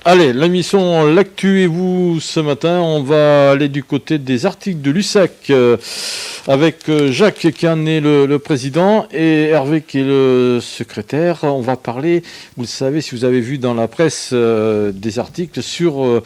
Allez, la mission L'actu et vous ce matin, on va aller du côté des articles de l'USSAC avec Jacques qui en est le président et Hervé qui est le secrétaire. On va parler, vous le savez, si vous avez vu dans la presse des articles sur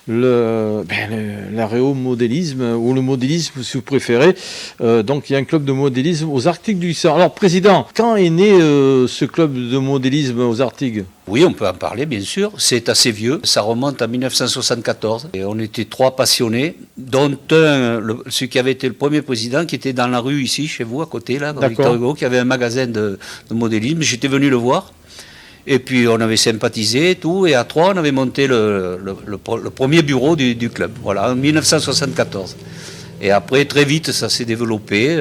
l'aéromodélisme ou le modélisme si vous préférez. Donc il y a un club de modélisme aux Arctiques du Lycée. Alors président, quand est né ce club de modélisme aux Arctiques ? Oui, on peut en parler, bien sûr. C'est assez vieux. Ça remonte à 1974. Et on était 3 passionnés, dont celui qui avait été le premier président, qui était dans la rue ici, chez vous, à côté, là, Victor Hugo, qui avait un magasin de modélisme. J'étais venu le voir. Et puis, on avait sympathisé et tout. Et à 3, on avait monté le premier bureau du club. Voilà, en 1974. Et après, très vite, ça s'est développé.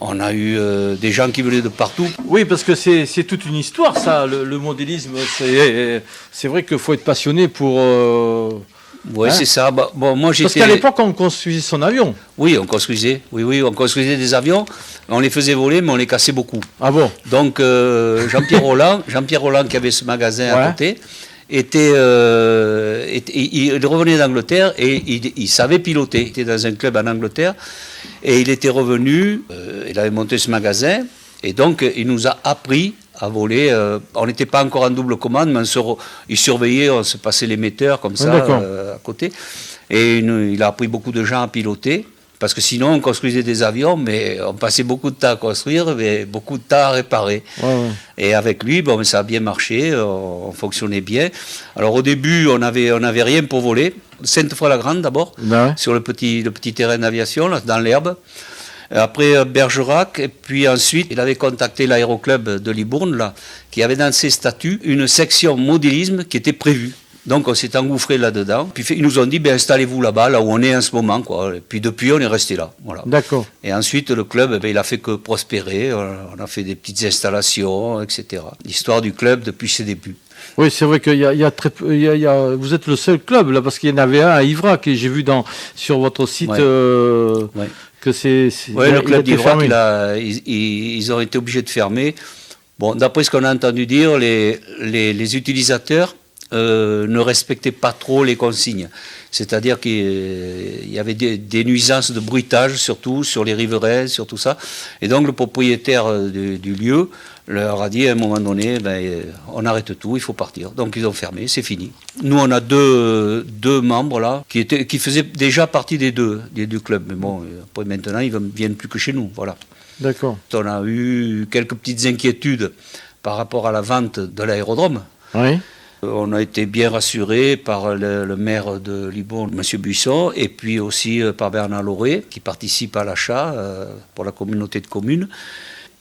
On a eu des gens qui venaient de partout. Oui, parce que c'est toute une histoire, ça, le modélisme. C'est vrai qu'il faut être passionné pour... Oui, c'est ça. Bon, moi, parce qu'à l'époque, on construisait son avion. Oui, on construisait. Oui, on construisait des avions. On les faisait voler, mais on les cassait beaucoup. Ah bon ? Donc, Jean-Pierre Roland, qui avait ce magasin à côté, il revenait d'Angleterre et il savait piloter. Il était dans un club en Angleterre et il était revenu, il avait monté ce magasin et donc il nous a appris à voler. On n'était pas encore en double commande, mais il surveillait, on se passait l'émetteur comme ça à côté. Et il a appris beaucoup de gens à piloter. Parce que sinon, on construisait des avions, mais on passait beaucoup de temps à construire, mais beaucoup de temps à réparer. Ouais. Et avec lui, ça a bien marché, on fonctionnait bien. Alors au début, on avait rien pour voler. Sainte-Foy-la-Grande d'abord, sur le petit terrain d'aviation, là, dans l'herbe. Après Bergerac, et puis ensuite, il avait contacté l'aéroclub de Libourne, là, qui avait dans ses statuts une section modélisme qui était prévue. Donc on s'est engouffré là-dedans. Puis ils nous ont dit, installez-vous là-bas, là où on est en ce moment, quoi. Et puis depuis, on est resté là. Voilà. D'accord. Et ensuite, le club, il a fait que prospérer. On a fait des petites installations, etc. L'histoire du club depuis ses débuts. Oui, c'est vrai qu'il y a très peu. Vous êtes le seul club là, parce qu'il y en avait un à Ivrac et j'ai vu sur votre site que c'est. Oui, le club d'Ivrac, ils ont été obligés de fermer. Bon, d'après ce qu'on a entendu dire, les utilisateurs ne respectaient pas trop les consignes. C'est-à-dire qu'il y avait des nuisances de bruitage, surtout sur les riverains, sur tout ça. Et donc le propriétaire du lieu leur a dit à un moment donné, on arrête tout, il faut partir. Donc ils ont fermé, c'est fini. Nous, on a deux membres là, qui faisaient déjà partie des deux clubs. Mais bon, après maintenant, ils ne viennent plus que chez nous. Voilà. D'accord. On a eu quelques petites inquiétudes par rapport à la vente de l'aérodrome. Oui. On a été bien rassurés par le maire de Libourne, M. Buisson, et puis aussi par Bernard Lauré, qui participe à l'achat pour la communauté de communes.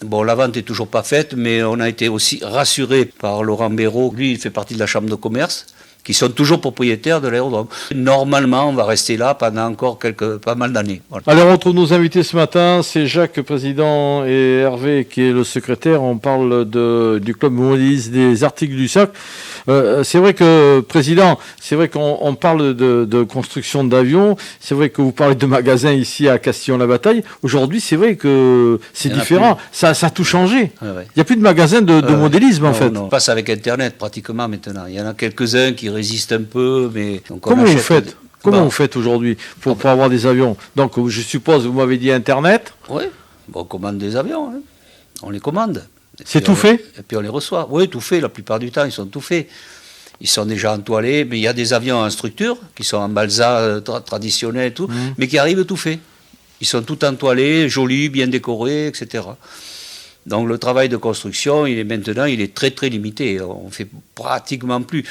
Bon, la vente n'est toujours pas faite, mais on a été aussi rassurés par Laurent Béraud. Lui, il fait partie de la Chambre de commerce, qui sont toujours propriétaires de l'aérodrome. Normalement, on va rester là pendant encore pas mal d'années. Voilà. Alors, on retrouve nos invités ce matin, c'est Jacques, président, et Hervé, qui est le secrétaire. On parle du club modéliste des Arctiques du Lycée. C'est vrai que, président, c'est vrai qu'on parle de construction d'avions, c'est vrai que vous parlez de magasins ici à Castillon-la-Bataille. Aujourd'hui, c'est vrai que c'est différent, ça a tout changé. Il n'y a plus de magasins de modélisme, en fait. Non. On passe avec Internet, pratiquement, maintenant. Il y en a quelques-uns qui résistent un peu, mais... Comment vous faites aujourd'hui pour avoir des avions? Donc, je suppose, vous m'avez dit Internet. Oui, on commande des avions, hein. On les commande. C'est tout fait? Et puis on les reçoit. Oui, tout fait. La plupart du temps, ils sont tout faits. Ils sont déjà entoilés, mais il y a des avions en structure, qui sont en balsa traditionnel et tout, mais qui arrivent tout faits. Ils sont tout entoilés, jolis, bien décorés, etc. Donc le travail de construction, il est très très limité. On ne fait pratiquement plus.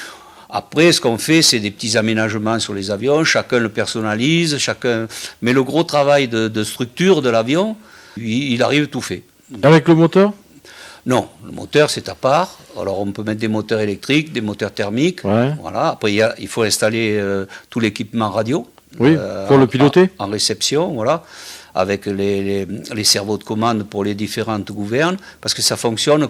Après, ce qu'on fait, c'est des petits aménagements sur les avions. Chacun le personnalise, mais le gros travail de structure de l'avion, il arrive tout fait. Avec le moteur? Non, le moteur c'est à part. Alors on peut mettre des moteurs électriques, des moteurs thermiques. Ouais. Voilà. Après il faut installer tout l'équipement radio. Oui, pour le piloter. En réception, voilà, avec les cerveaux de commande pour les différentes gouvernes, parce que ça fonctionne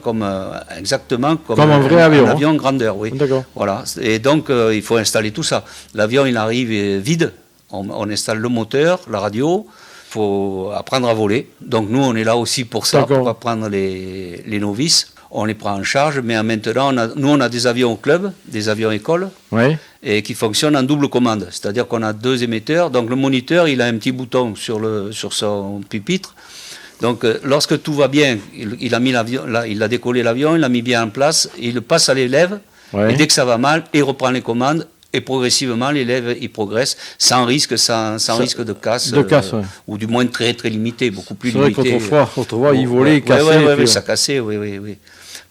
exactement comme un vrai avion. Un avion grandeur, oui. D'accord. Voilà. Et donc il faut installer tout ça. L'avion il arrive vide. On installe le moteur, la radio. Il faut apprendre à voler. Donc nous, on est là aussi pour ça, pour apprendre les novices. on les prend en charge, mais maintenant, nous, on a des avions au club, des avions écoles, Oui. et qui fonctionnent en double commande. C'est-à-dire qu'on a 2 émetteurs. Donc le moniteur, il a un petit bouton sur son pupitre. Donc lorsque tout va bien, il a décollé l'avion, il l'a mis bien en place, il le passe à l'élève, Ouais. et dès que ça va mal, il reprend les commandes, et progressivement, l'élève, il progresse sans risque de casse. Ouais. Ou du moins très, très limité, beaucoup plus C'est vrai limité. qu'autrefois, il volait, il cassait. Oui, ça cassait, oui.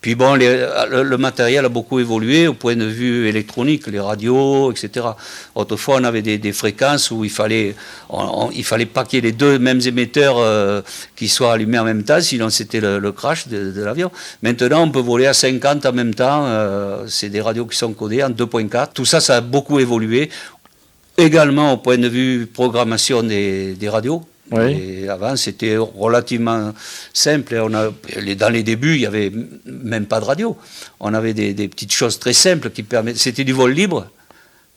Puis bon, le matériel a beaucoup évolué au point de vue électronique, les radios, etc. Autrefois, on avait des fréquences où il fallait pas qu'il y ait les 2 mêmes émetteurs qui soient allumés en même temps, sinon c'était le crash de l'avion. Maintenant, on peut voler à 50 en même temps. C'est des radios qui sont codées en 2.4. Tout ça, ça a beaucoup évolué. Également au point de vue programmation des radios. Oui. Et avant, c'était relativement simple. Dans les débuts, il n'y avait même pas de radio. On avait des petites choses très simples qui permettaient. C'était du vol libre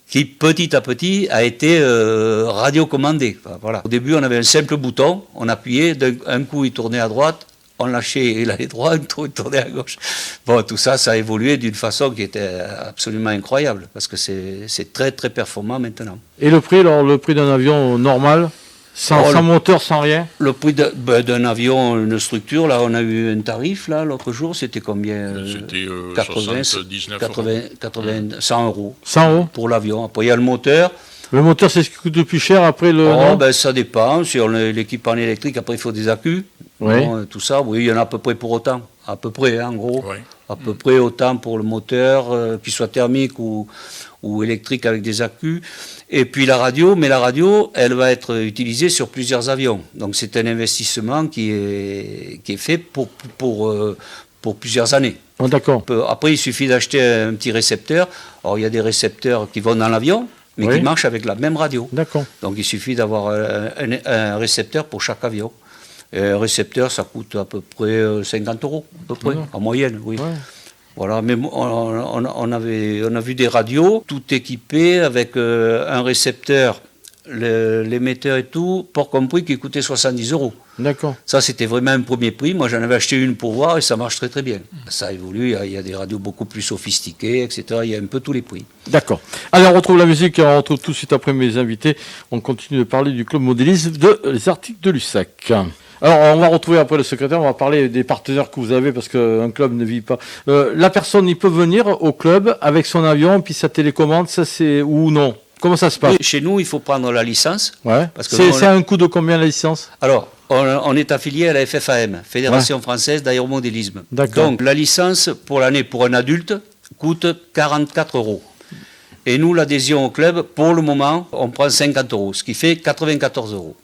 qui, petit à petit, a été radiocommandé. Enfin, voilà. Au début, on avait un simple bouton, on appuyait, d'un coup, il tournait à droite, on lâchait, il allait droit, un coup, il tournait à gauche. Bon, tout ça, ça a évolué d'une façon qui était absolument incroyable, parce que c'est très, très performant maintenant. Et le prix, alors, le prix d'un avion normal, sans moteur, sans rien? Le prix d'un avion, une structure, là, on a eu un tarif, là, l'autre jour, c'était combien? C'était 79 €. 100 euros. 100 euros Pour l'avion. Après, il y a le moteur. Le moteur, c'est ce qui coûte le plus cher après le. Ça dépend. Si on l'équipe en électrique, après, il faut des accus. Oui. Bon, tout ça, oui, il y en a à peu près pour autant. À peu près, en gros. Oui. À peu près autant pour le moteur, qu'il soit thermique ou électrique avec des accus. Et puis la radio, elle va être utilisée sur plusieurs avions. Donc c'est un investissement qui est fait pour plusieurs années. Oh, d'accord. Après, il suffit d'acheter un petit récepteur. Alors il y a des récepteurs qui vont dans l'avion, mais qui marchent avec la même radio. D'accord. Donc il suffit d'avoir un récepteur pour chaque avion. Et un récepteur, ça coûte à peu près 50 euros, à peu près, en moyenne, oui. Ouais. Voilà, mais on a vu des radios, tout équipées avec un récepteur, l'émetteur et tout, port compris, qui coûtait 70 euros. D'accord. Ça, c'était vraiment un premier prix. Moi, j'en avais acheté une pour voir et ça marche très très bien. Ça évolue, il y a des radios beaucoup plus sophistiquées, etc. Il y a un peu tous les prix. D'accord. Allez, on retrouve la musique et on retrouve tout de suite après mes invités. On continue de parler du club modéliste des Arctiques de Lussac. Alors, on va retrouver après le secrétaire, on va parler des partenaires que vous avez, parce qu'un club ne vit pas. La personne, il peut venir au club avec son avion, puis sa télécommande, ça c'est ou non? Comment ça se passe? Chez nous, il faut prendre la licence. Ouais. C'est un coût de combien la licence? Alors, on est affilié à la FFAM, Fédération Française d'Aéromodélisme. D'accord. Donc, la licence pour l'année pour un adulte coûte 44 euros. Et nous, l'adhésion au club, pour le moment, on prend 50 euros, ce qui fait 94 euros.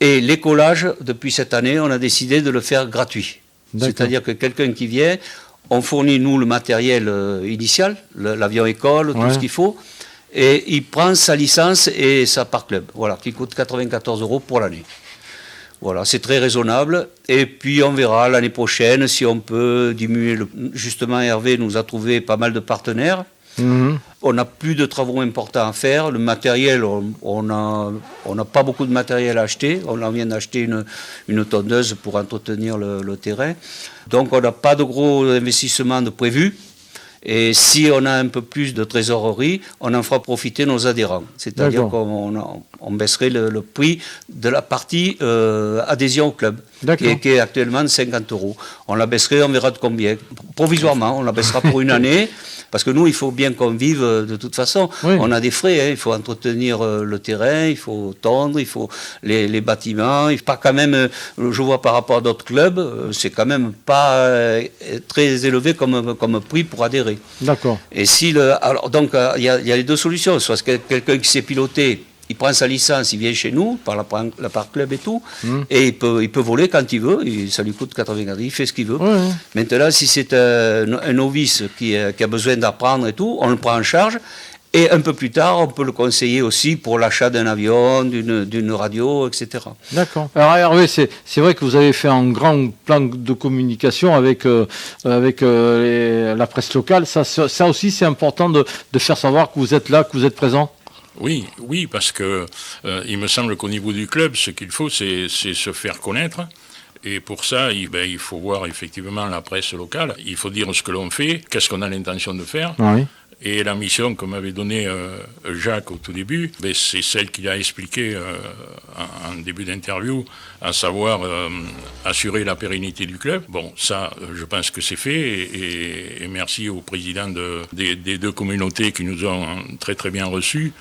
Et l'écolage, depuis cette année, on a décidé de le faire gratuit. C'est-à-dire que quelqu'un qui vient, on fournit, nous, le matériel initial, l'avion école, tout ce qu'il faut, et il prend sa licence et ça part club, voilà, qui coûte 94 euros pour l'année. Voilà, c'est très raisonnable. Et puis on verra l'année prochaine si on peut diminuer. Justement, Hervé nous a trouvé pas mal de partenaires. Mmh. On n'a plus de travaux importants à faire. Le matériel, on n'a pas beaucoup de matériel à acheter. On vient d'acheter une tondeuse pour entretenir le terrain. Donc on n'a pas de gros investissements de prévus. Et si on a un peu plus de trésorerie, on en fera profiter nos adhérents. C'est-à-dire qu'on baisserait le prix de la partie adhésion au club, qui est actuellement de 50 euros. On la baisserait, on verra de combien. Provisoirement, on la baissera pour une année. Parce que nous, il faut bien qu'on vive de toute façon. Oui. On a des frais, il faut entretenir le terrain, il faut tondre, il faut les bâtiments. Il faut pas quand même, je vois par rapport à d'autres clubs, c'est quand même pas très élevé comme prix pour adhérer. D'accord. Et si alors donc il y a les deux solutions. Soit quelqu'un qui sait piloter, il prend sa licence, il vient chez nous, par club et tout, et il peut voler quand il veut, ça lui coûte 80 €, il fait ce qu'il veut. Maintenant, si c'est un novice qui a besoin d'apprendre et tout, on le prend en charge, et un peu plus tard, on peut le conseiller aussi pour l'achat d'un avion, d'une radio, etc. D'accord. Alors Hervé, c'est vrai que vous avez fait un grand plan de communication avec la presse locale, ça aussi c'est important de faire savoir que vous êtes là, que vous êtes présent. Oui, parce que il me semble qu'au niveau du club, ce qu'il faut, c'est se faire connaître Et pour ça, il faut voir effectivement la presse locale, il faut dire ce que l'on fait, qu'est-ce qu'on a l'intention de faire. Oui. Et la mission que m'avait donnée Jacques au tout début, c'est celle qu'il a expliquée en début d'interview, à savoir assurer la pérennité du club. Bon, ça, je pense que c'est fait, et merci aux présidents des deux communautés qui nous ont très très bien reçus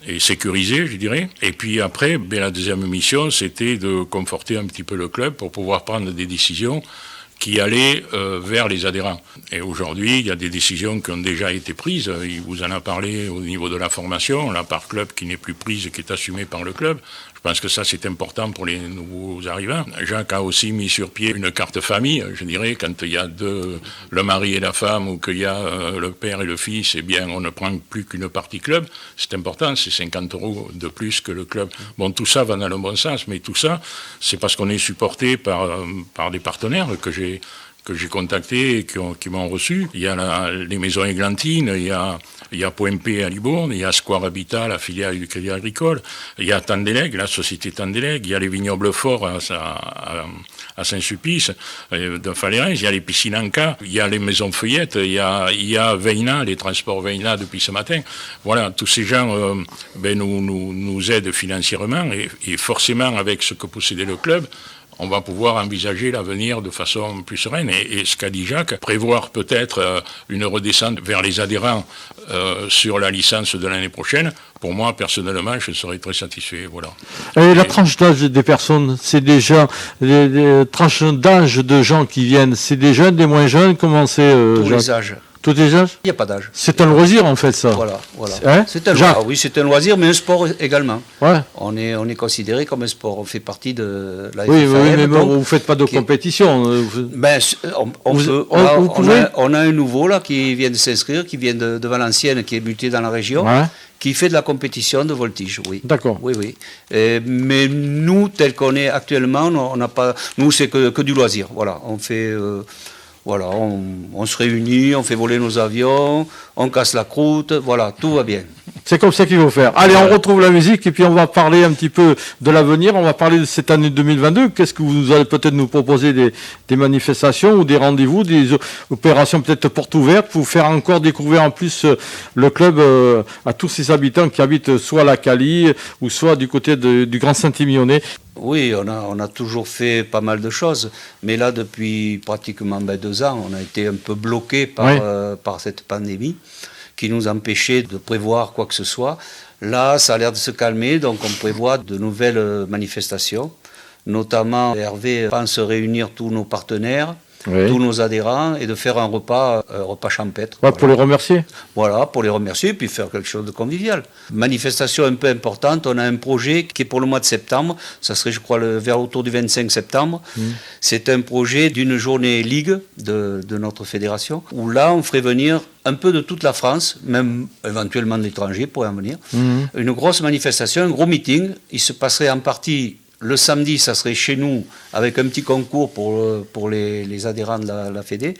et sécurisés, je dirais. Et puis après, la deuxième mission, c'était de conforter un petit peu le club pour pouvoir prendre des décisions qui allait vers les adhérents. Et aujourd'hui, il y a des décisions qui ont déjà été prises. Il vous en a parlé au niveau de la formation, la part club qui n'est plus prise, qui est assumée par le club. Je pense que ça, c'est important pour les nouveaux arrivants. Jacques a aussi mis sur pied une carte famille, je dirais, quand il y a le mari et la femme, ou qu'il y a le père et le fils, eh bien, on ne prend plus qu'une partie club. C'est important, c'est 50 € de plus que le club. Bon, tout ça va dans le bon sens, mais tout ça, c'est parce qu'on est supporté par des partenaires que j'ai contactés et qui m'ont reçu. Il y a les maisons églantines, il y a Point P à Libourne, il y a Square Habitat, la filiale du Crédit Agricole, il y a Tandélègue, la société Tandélègue, il y a les vignobles forts à Saint-Sulpice, de Falérès, il y a les piscines en cas, il y a les maisons feuillettes, il y a Veina, les transports Veina depuis ce matin. Voilà, tous ces gens nous aident financièrement, et forcément avec ce que possédait le club, on va pouvoir envisager l'avenir de façon plus sereine. Et ce qu'a dit Jacques, prévoir peut-être une redescente vers les adhérents sur la licence de l'année prochaine, pour moi, personnellement, je serais très satisfait. Voilà. Et la tranche d'âge des personnes, c'est déjà les tranches d'âge de gens qui viennent, c'est des jeunes, des moins jeunes, comment c'est Tous Jacques? les âges. Tous les âges? Il n'y a pas d'âge. C'est un loisir en fait ça. Voilà. Hein, c'est un Jacques? loisir. Oui, c'est un loisir, mais un sport également. Ouais. On est considéré comme un sport. On fait partie de la Oui, FFAM, mais donc, vous ne faites pas de compétition. On a un nouveau là qui vient de s'inscrire, qui vient de Valenciennes, qui est muté dans la région. Ouais. Qui fait de la compétition de voltige, oui. D'accord. Oui. Mais nous, tel qu'on est actuellement, on n'a pas. Nous, c'est que du loisir. Voilà, on fait. On se réunit, on fait voler nos avions, on casse la croûte, voilà, tout va bien. C'est comme ça qu'il faut faire. Allez, on retrouve la musique et puis on va parler un petit peu de l'avenir. On va parler de cette année 2022. Qu'est-ce que vous allez peut-être nous proposer des manifestations ou des rendez-vous, des opérations peut-être portes ouvertes pour faire encore découvrir en plus le club à tous ces habitants qui habitent soit à la Cali ou soit du côté du Grand Saint-Émilionnais. Oui, on a toujours fait pas mal de choses, mais là, depuis pratiquement 2 ans, on a été un peu bloqué par cette pandémie qui nous empêchait de prévoir quoi que ce soit. Là, ça a l'air de se calmer, donc on prévoit de nouvelles manifestations. Notamment, Hervé pense réunir tous nos partenaires, tous nos adhérents, et de faire un repas champêtre. Ouais, pour les remercier. Voilà, pour les remercier, puis faire quelque chose de convivial. Manifestation un peu importante, on a un projet qui est pour le mois de septembre, ça serait je crois vers autour du 25 septembre. C'est un projet d'une journée ligue de notre fédération, où là on ferait venir un peu de toute la France, même éventuellement de l'étranger pourrait en venir. Une grosse manifestation, un gros meeting, il se passerait en partie. Le samedi, ça serait chez nous, avec un petit concours pour les adhérents de la Fédé.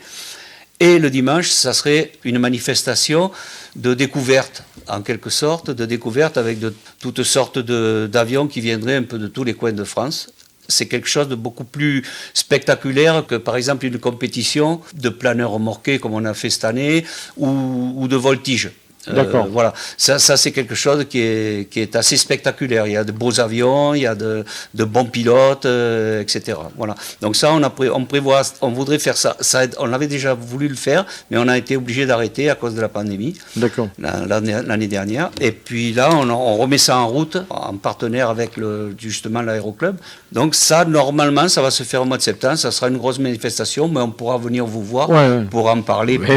Et le dimanche, ça serait une manifestation de découverte, en quelque sorte, de découverte avec toutes sortes d'avions qui viendraient un peu de tous les coins de France. C'est quelque chose de beaucoup plus spectaculaire que, par exemple, une compétition de planeurs remorqués, comme on a fait cette année, ou de voltige. D'accord. Voilà, ça c'est quelque chose qui est assez spectaculaire. Il y a de beaux avions, il y a de bons pilotes, etc. Voilà. Donc ça, on prévoit, on voudrait faire ça. On avait déjà voulu le faire, mais on a été obligé d'arrêter à cause de la pandémie. D'accord. L'année dernière. Et puis là, on remet ça en route en partenaire avec justement l'aéroclub. Donc ça, normalement, ça va se faire au mois de septembre. Ça sera une grosse manifestation, mais on pourra venir vous voir pour en parler plus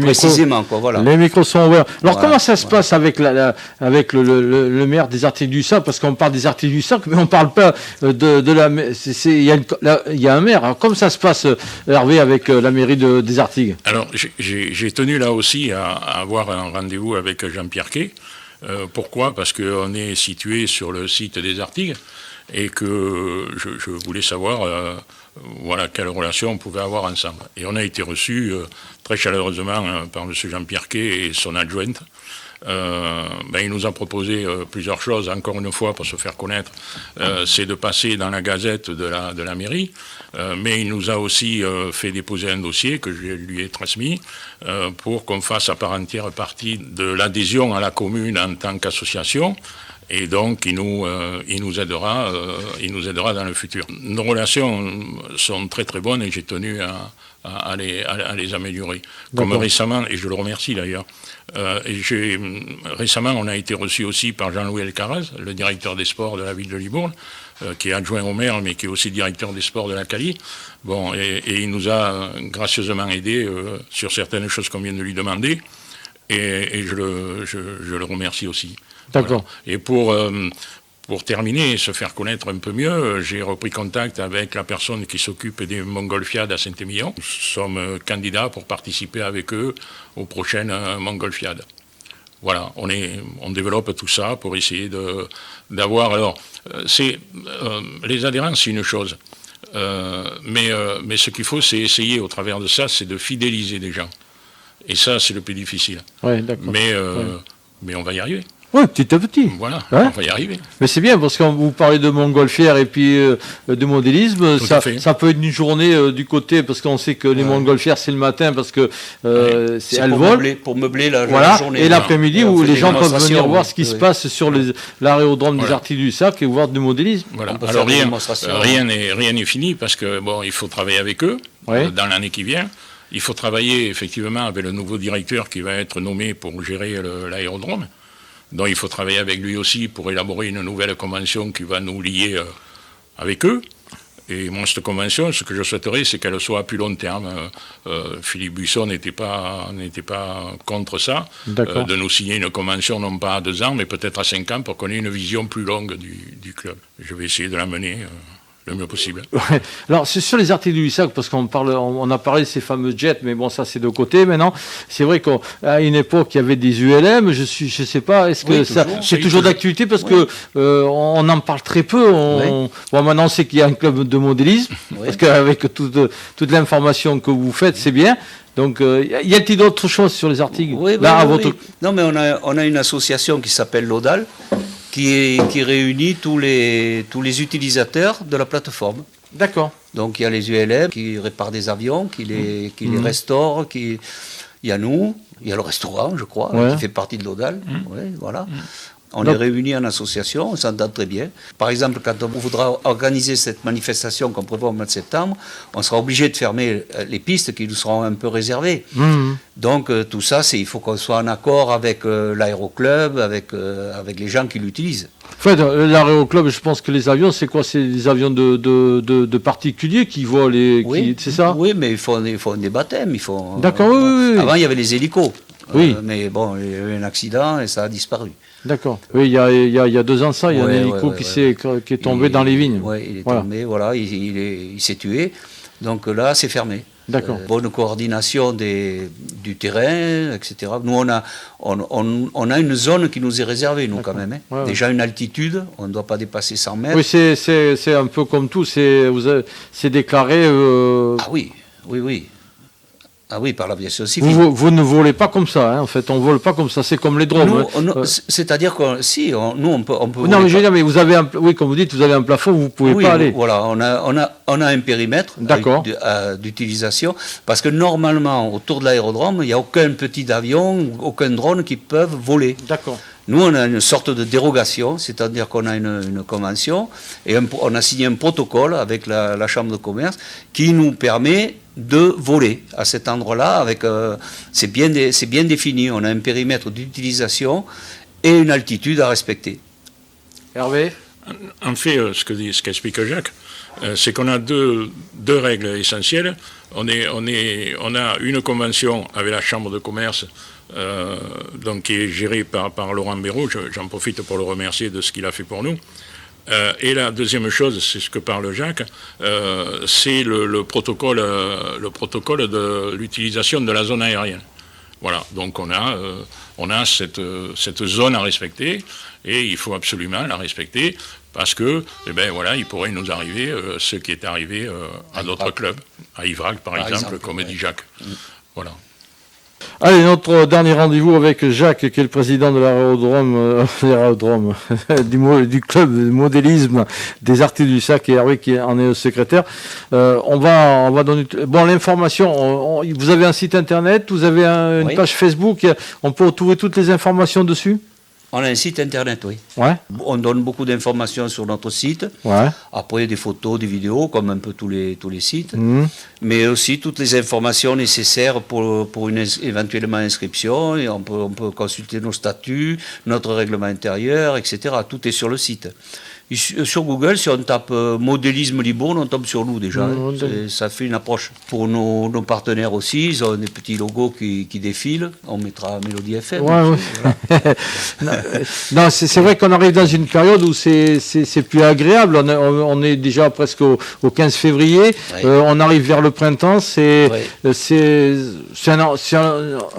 précisément. Quoi, voilà. Les micros sont ouverts. Alors comment ça se passe avec le maire des Arctiques du Sac? Parce qu'on parle des Arctiques du Sac, mais on ne parle pas de la... Il y a un maire. Alors, comment ça se passe, Hervé, avec la mairie des Artigues? Alors, j'ai tenu là aussi à avoir un rendez-vous avec Jean-Pierre Quay. Pourquoi? Parce qu'on est situé sur le site des Artigues et que je voulais savoir quelle relation on pouvait avoir ensemble. Et on a été reçus très chaleureusement par M. Jean-Pierre Quay et son adjointe, il nous a proposé plusieurs choses, encore une fois, pour se faire connaître. C'est de passer dans la gazette de la mairie, mais il nous a aussi fait déposer un dossier que je lui ai transmis pour qu'on fasse à part entière partie de l'adhésion à la commune en tant qu'association. Et donc, il nous aidera dans le futur. Nos relations sont très très bonnes et j'ai tenu à les améliorer. Comme récemment, et je le remercie d'ailleurs, récemment on a été reçu aussi par Jean-Louis Elcaraz, le directeur des sports de la ville de Libourne, qui est adjoint au maire mais qui est aussi directeur des sports de la Cali. Bon, et il nous a gracieusement aidés sur certaines choses qu'on vient de lui demander. Et je le remercie aussi. D'accord. Voilà. Et pour terminer et se faire connaître un peu mieux, j'ai repris contact avec la personne qui s'occupe des Montgolfiades à Saint-Émilion. Nous sommes candidats pour participer avec eux aux prochaines Montgolfiades. Voilà, on développe tout ça pour essayer d'avoir... Alors, les adhérents, c'est une chose. Mais ce qu'il faut, c'est essayer, au travers de ça, c'est de fidéliser des gens. Et ça, c'est le plus difficile. Ouais, d'accord. Mais on va y arriver. Oui, petit à petit. Voilà, Ouais. on va y arriver. Mais c'est bien, parce que quand vous parlez de montgolfière et puis de modélisme, ça peut être une journée du côté, parce qu'on sait que les montgolfières, c'est le matin, parce que elles volent. Pour meubler la journée. Et l'après-midi, où les gens peuvent venir voir ce qui se passe sur l'aérodrome des Articles du Sac et voir du modélisme. Voilà. Alors rien n'est fini, parce que il faut travailler avec eux dans l'année qui vient. Il faut travailler effectivement avec le nouveau directeur qui va être nommé pour gérer l'aérodrome. Donc il faut travailler avec lui aussi pour élaborer une nouvelle convention qui va nous lier avec eux. Et moi, cette convention, ce que je souhaiterais, c'est qu'elle soit à plus long terme. Philippe Buisson n'était pas contre ça, de nous signer une convention non pas à 2 ans, mais peut-être à 5 ans pour qu'on ait une vision plus longue du club. Je vais essayer de la mener le mieux possible. Ouais. Alors, c'est sur les articles du Lissac, parce qu'on a parlé de ces fameux jets, mais bon, ça c'est de côté maintenant. C'est vrai qu'à une époque, il y avait des ULM, je sais pas, est-ce que c'est toujours d'actualité, parce que on en parle très peu. Bon, maintenant, on sait qu'il y a un club de modélisme, parce qu'avec toute l'information que vous faites, c'est bien. Donc, y a-t-il d'autres choses sur les articles? Non, mais on a une association qui s'appelle l'ODAL, qui réunit tous les utilisateurs de la plateforme. D'accord. Donc il y a les ULM qui réparent des avions, qui les restaurent, il y a nous, il y a le restaurant, je crois, qui fait partie de l'ODAL. Voilà. On est réunis en association, on s'entend très bien. Par exemple, quand on voudra organiser cette manifestation qu'on prévoit au mois de septembre, on sera obligé de fermer les pistes qui nous seront un peu réservées. Donc tout ça, il faut qu'on soit en accord avec l'aéroclub, avec les gens qui l'utilisent. En fait, l'aéroclub, je pense que les avions, c'est quoi? C'est des avions de particuliers qui volent, c'est ça? Oui, mais ils font des baptêmes. D'accord, oui. Avant, il y avait les hélicos. Oui. Mais bon, il y a eu un accident et ça a disparu. D'accord. Oui, il y a 2 ans ça, il y a un hélico qui est tombé dans les vignes. Oui, il est tombé, voilà, il s'est tué. Donc là, c'est fermé. D'accord. Bonne coordination du terrain, etc. Nous, on a une zone qui nous est réservée, nous, quand même. Hein. Déjà une altitude, on ne doit pas dépasser 100 mètres. Oui, c'est un peu comme tout, c'est déclaré... Ah oui. Ah oui, par l'aviation civile. Vous ne volez pas comme ça, hein, en fait, on ne vole pas comme ça, c'est comme les drones. C'est-à-dire que si, nous on peut non, mais je veux dire, mais vous avez comme vous dites, vous avez un plafond, vous ne pouvez pas aller. Voilà, on a un périmètre d'utilisation, parce que normalement, autour de l'aérodrome, il n'y a aucun petit avion, aucun drone qui peuvent voler. D'accord. Nous, on a une sorte de dérogation, c'est-à-dire qu'on a une convention et on a signé un protocole avec la Chambre de commerce qui nous permet de voler à cet endroit-là. C'est bien défini, on a un périmètre d'utilisation et une altitude à respecter. Hervé ? En fait, ce qu'explique Jacques, c'est qu'on a deux règles essentielles. On a une convention avec la Chambre de commerce donc qui est gérée par Laurent Béraud. J'en profite pour le remercier de ce qu'il a fait pour nous. Et la deuxième chose, c'est ce que parle Jacques, c'est le protocole de l'utilisation de la zone aérienne. Voilà, donc on a cette zone à respecter et il faut absolument la respecter parce que, il pourrait nous arriver ce qui est arrivé à d'autres clubs, à Ivrac par exemple, comme dit Jacques. Voilà. Allez, notre dernier rendez-vous avec Jacques, qui est le président de l'aérodrome, du club de modélisme des Articles du Sac, et Hervé qui en est le secrétaire. On va donner l'information. Vous avez un site internet, vous avez une page Facebook, on peut trouver toutes les informations dessus. On a un site internet, oui. Ouais. On donne beaucoup d'informations sur notre site. Ouais. Après, des photos, des vidéos, comme un peu tous les sites. Mais aussi toutes les informations nécessaires pour une éventuellement inscription. Et on peut consulter nos statuts, notre règlement intérieur, etc. Tout est sur le site. Sur Google, si on tape modélisme Libourne, on tombe sur nous déjà. Ça fait une approche. Pour nos partenaires aussi, ils ont des petits logos qui défilent. On mettra Mélodie FM. Ouais. Non, c'est vrai qu'on arrive dans une période où c'est plus agréable. On est déjà presque au 15 février. Ouais. On arrive vers le printemps. C'est un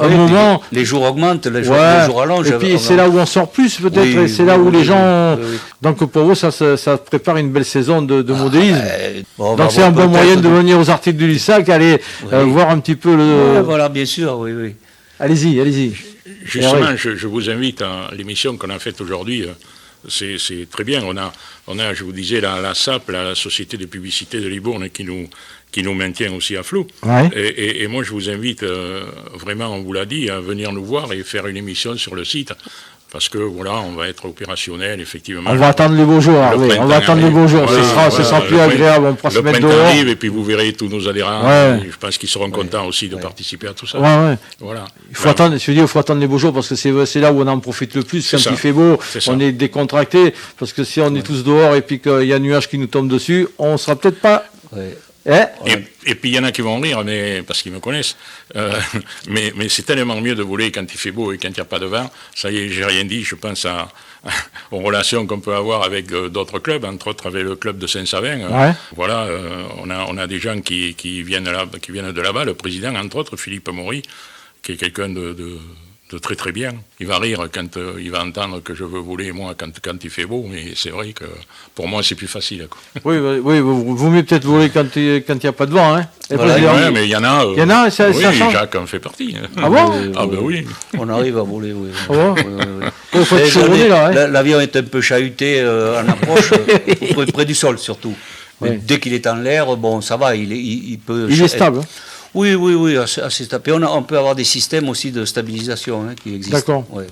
moment. Les jours augmentent, les jours allongent. Et puis c'est là où on sort plus peut-être. C'est là où les gens. Donc pour vous, ça prépare une belle saison de modélisme. Donc c'est un bon moyen de venir aux Articles du Lissac, aller voir un petit peu le... voilà, bien sûr, oui. Allez-y. Justement, je vous invite à l'émission qu'on a faite aujourd'hui. C'est très bien. On a, je vous disais, la SAP, la Société de publicité de Libourne, qui nous maintient aussi à flot. Ouais. Et moi, je vous invite vraiment, on vous l'a dit, à venir nous voir et faire une émission sur le site. Parce que voilà, on va être opérationnel, effectivement. On va attendre les beaux jours, Hervé. On va attendre les beaux jours. Ce sera plus agréable. On pourra se mettre dehors. Arrive, et puis vous verrez tous nos adhérents. Ouais. Je pense qu'ils seront contents aussi de participer à tout ça. Ouais. Voilà. Il faut attendre les beaux jours parce que c'est là où on en profite le plus. Quand il fait beau, on est décontracté. Parce que si on est tous dehors et puis qu'il y a un nuage qui nous tombe dessus, on sera peut-être pas. Ouais. Et puis il y en a qui vont rire, mais parce qu'ils me connaissent. Mais c'est tellement mieux de voler quand il fait beau et quand il n'y a pas de vent. Ça y est, j'ai rien dit. Je pense aux relations qu'on peut avoir avec d'autres clubs, entre autres avec le club de Saint-Savin. Ouais. Voilà, on a des gens qui viennent de là-bas. Le président, entre autres, Philippe Maury, qui est quelqu'un de très très bien. Il va rire quand il va entendre que je veux voler, moi, quand il fait beau, mais c'est vrai que pour moi, c'est plus facile. Quoi. Oui, vaut mieux peut-être voler quand il n'y a pas de vent. Hein. Voilà, mais il y en a. Ça change. Jacques en fait partie. Ah bon Ah ben oui. On arrive à voler, oui. Ah bon L'avion est un peu chahuté en approche, près du sol surtout. Mais dès qu'il est en l'air, bon, ça va, il peut... Il est stable. Oui, assez stable. Et on peut avoir des systèmes aussi de stabilisation qui existent. D'accord. Oui.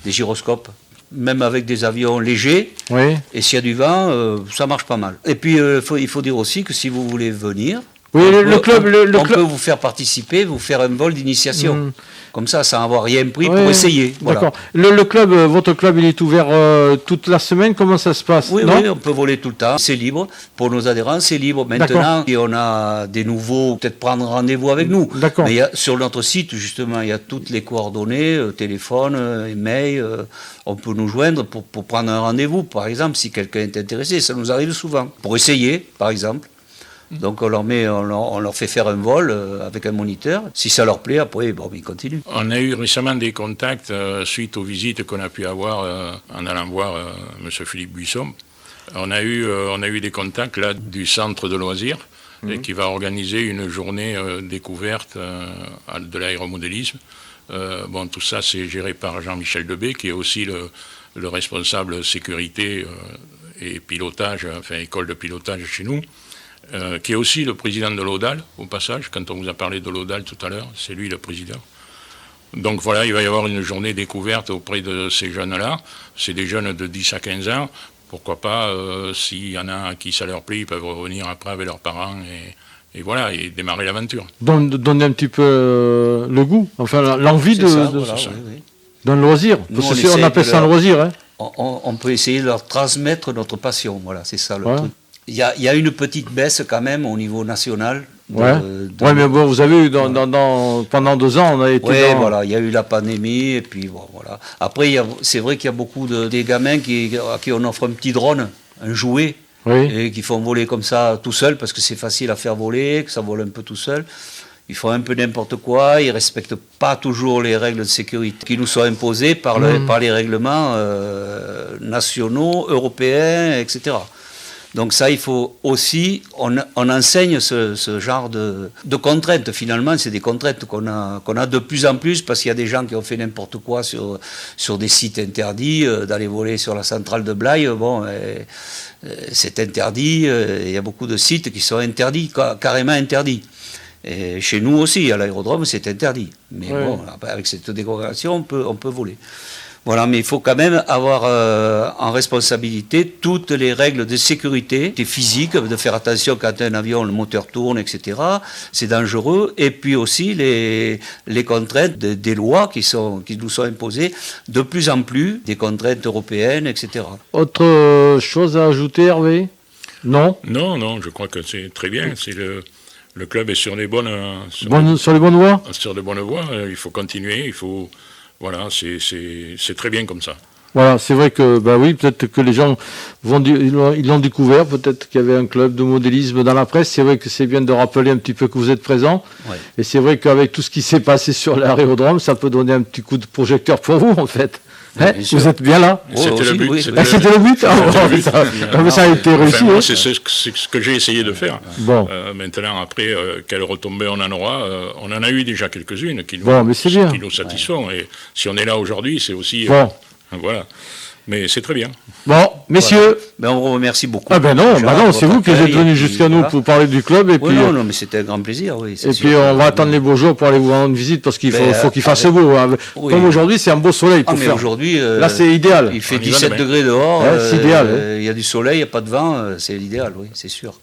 Des gyroscopes, même avec des avions légers. Oui. Et s'il y a du vent, ça marche pas mal. Et puis, il faut dire aussi que si vous voulez venir, on peut vous faire participer, vous faire un vol d'initiation. Comme ça, sans avoir rien pris pour essayer. Voilà. D'accord. Le club, votre club, il est ouvert toute la semaine. Comment ça se passe? Oui, on peut voler tout le temps. C'est libre. Pour nos adhérents, c'est libre. Maintenant, si on a des nouveaux, peut-être prendre rendez-vous avec nous. D'accord. Mais sur notre site, justement, il y a toutes les coordonnées, téléphone, email. On peut nous joindre pour prendre un rendez-vous, par exemple, si quelqu'un est intéressé. Ça nous arrive souvent. Pour essayer, par exemple. Donc on leur fait faire un vol avec un moniteur. Si ça leur plaît, après, ils continuent. On a eu récemment des contacts suite aux visites qu'on a pu avoir en allant voir M. Philippe Buisson. On a eu des contacts là du centre de loisirs et qui va organiser une journée découverte de l'aéromodélisme. Tout ça c'est géré par Jean-Michel Debé, qui est aussi le responsable sécurité et pilotage, école de pilotage chez nous. Qui est aussi le président de l'ODAL, au passage, quand on vous a parlé de l'ODAL tout à l'heure, c'est lui le président. Donc voilà, il va y avoir une journée découverte auprès de ces jeunes-là. C'est des jeunes de 10 à 15 ans. Pourquoi pas, s'il y en a à qui ça leur plaît, ils peuvent revenir après avec leurs parents et voilà, et démarrer l'aventure. Donner un petit peu le goût, enfin l'envie d'un loisir. Parce que on appelle ça un loisir. Hein. On peut essayer de leur transmettre notre passion, voilà, c'est ça le truc. Il y a une petite baisse quand même au niveau national. Mais bon, vous avez eu pendant 2 ans, on a été. Oui, voilà, il y a eu la pandémie et puis voilà. Après, c'est vrai qu'il y a beaucoup des gamins à qui on offre un petit drone, un jouet, et qui font voler comme ça tout seul parce que c'est facile à faire voler, que ça vole un peu tout seul. Ils font un peu n'importe quoi, ils ne respectent pas toujours les règles de sécurité qui nous sont imposées par les règlements nationaux, européens, etc. Donc ça, il faut aussi, on enseigne ce genre de contraintes. Finalement, c'est des contraintes qu'on a de plus en plus parce qu'il y a des gens qui ont fait n'importe quoi sur des sites interdits, d'aller voler sur la centrale de Blaye. Bon, c'est interdit. Il y a beaucoup de sites qui sont interdits, carrément interdits. Et chez nous aussi, à l'aérodrome, c'est interdit. Mais bon, avec cette dérogation, on peut voler. Voilà, mais il faut quand même avoir en responsabilité toutes les règles de sécurité, des physiques, de faire attention quand un avion, le moteur tourne, etc. C'est dangereux. Et puis aussi les contraintes des lois qui nous sont imposées de plus en plus, des contraintes européennes, etc. Autre chose à ajouter, Hervé? Non? Non, je crois que c'est très bien. Le club est sur les bonnes voies? Sur les bonnes voies. Il faut continuer, voilà, c'est très bien comme ça. Voilà, c'est vrai que, oui, peut-être que les gens ils l'ont découvert, peut-être qu'il y avait un club de modélisme dans la presse. C'est vrai que c'est bien de rappeler un petit peu que vous êtes présent. Ouais. Et c'est vrai qu'avec tout ce qui s'est passé sur l'aérodrome, ça peut donner un petit coup de projecteur pour vous, en fait. Vous êtes bien là? C'était le but. C'était le but. Ça a été réussi. Moi, c'est ce que j'ai essayé de faire. Bon. Maintenant, après, quelle retombée on en aura, on en a eu déjà quelques-unes qui nous satisfont. Et si on est là aujourd'hui, c'est aussi... voilà. Mais c'est très bien. Bon, messieurs. Voilà. On vous remercie beaucoup. Ah non, c'est vous qui êtes venus jusqu'à nous pour parler du club. Et puis, non, mais c'était un grand plaisir, oui. Et puis on va attendre les beaux jours pour aller vous rendre une visite parce qu'il faut qu'il fasse beau. Oui. Comme aujourd'hui, c'est un beau soleil pour faire. Aujourd'hui, là, c'est idéal. Il fait 17 degrés dehors. C'est idéal. Il y a du soleil, il n'y a pas de vent. C'est l'idéal, oui, c'est sûr.